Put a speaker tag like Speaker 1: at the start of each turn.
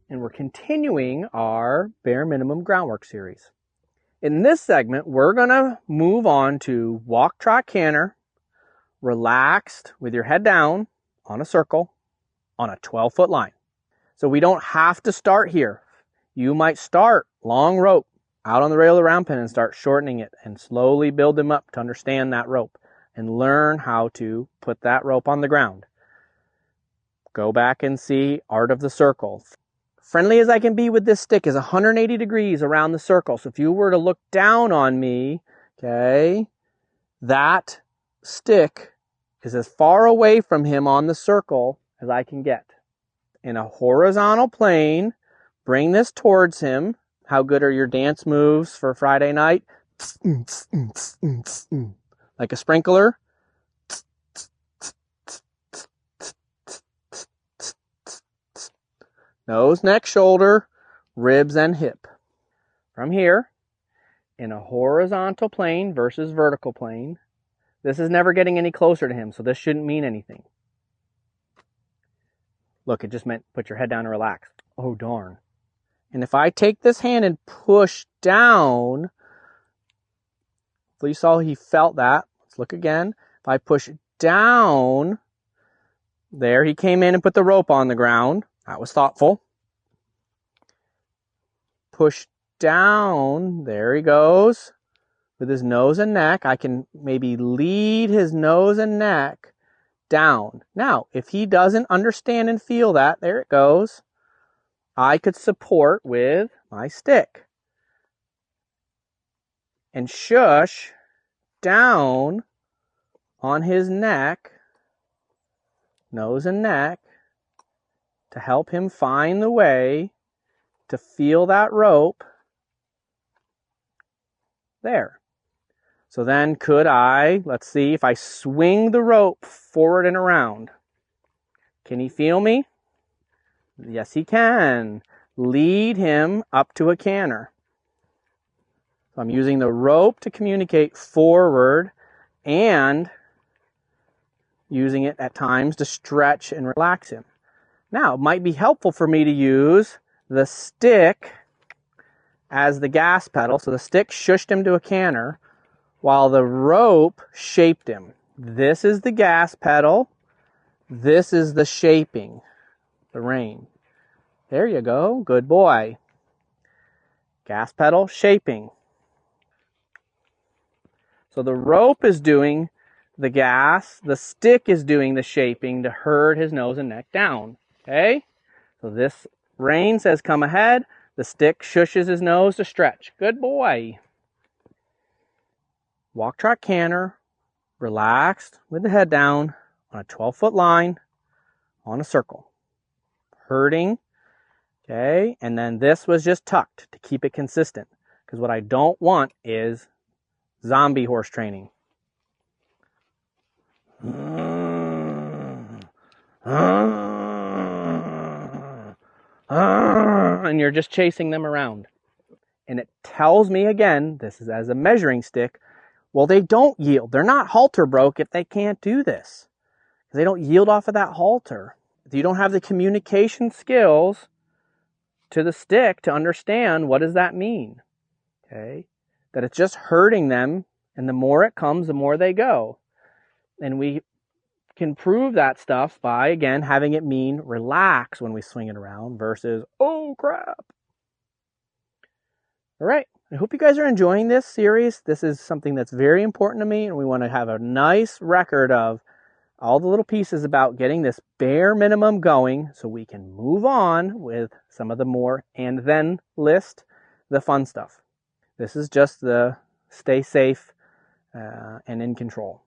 Speaker 1: and we're continuing our bare minimum groundwork series. In this segment, we're going to move on to walk, trot, canter, relaxed with your head down on a circle on a 12-foot line. So we don't have to start here. You might start long rope out on the rail of the round pen and start shortening it and slowly build them up to understand that rope and learn how to put that rope on the ground. Go back and see Art of the Circle. Friendly as I can be with this stick is 180 degrees around the circle. So if you were to look down on me, okay, that stick is as far away from him on the circle as I can get. In a horizontal plane, bring this towards him. How good are your dance moves for Friday night? Like a sprinkler. Nose, neck, shoulder, ribs, and hip. From here, in a horizontal plane versus vertical plane, this is never getting any closer to him, so this shouldn't mean anything. Look, it just meant put your head down and relax. Oh, darn. And if I take this hand and push down, you saw he felt that. Let's look again. If I push down, there he came in and put the rope on the ground. That was thoughtful. Push down. There he goes. With his nose and neck. I can maybe lead his nose and neck down. Now, if he doesn't understand and feel that, there it goes. I could support with my stick. And shush down on his neck, nose and neck, to help him find the way to feel that rope there. So then could I, let's see, if I swing the rope forward and around, can he feel me? Yes, he can. Lead him up to a canter. So I'm using the rope to communicate forward and using it at times to stretch and relax him. Now, it might be helpful for me to use the stick as the gas pedal. So the stick shushed him to a canter while the rope shaped him. This is the gas pedal. This is the shaping, the rein. There you go. Good boy. Gas pedal, shaping. So the rope is doing the gas. The stick is doing the shaping to herd his nose and neck down. Okay? So this rein says come ahead. The stick shushes his nose to stretch. Good boy. Walk, trot, canter. Relaxed with the head down on a 12-foot line on a circle. Herding. Okay? And then this was just tucked to keep it consistent. Because what I don't want is zombie horse training. And you're just chasing them around. And it tells me again, this is as a measuring stick, well, they don't yield. They're not halter broke if they can't do this. They don't yield off of that halter. If you don't have the communication skills to the stick to understand what does that mean. Okay? That it's just hurting them, and the more it comes, the more they go. And we can prove that stuff by, again, having it mean relax when we swing it around versus, oh crap. All right. I hope you guys are enjoying this series. This is something that's very important to me, and we want to have a nice record of all the little pieces about getting this bare minimum going so we can move on with some of the more and then list the fun stuff. This is just the stay safe and in control.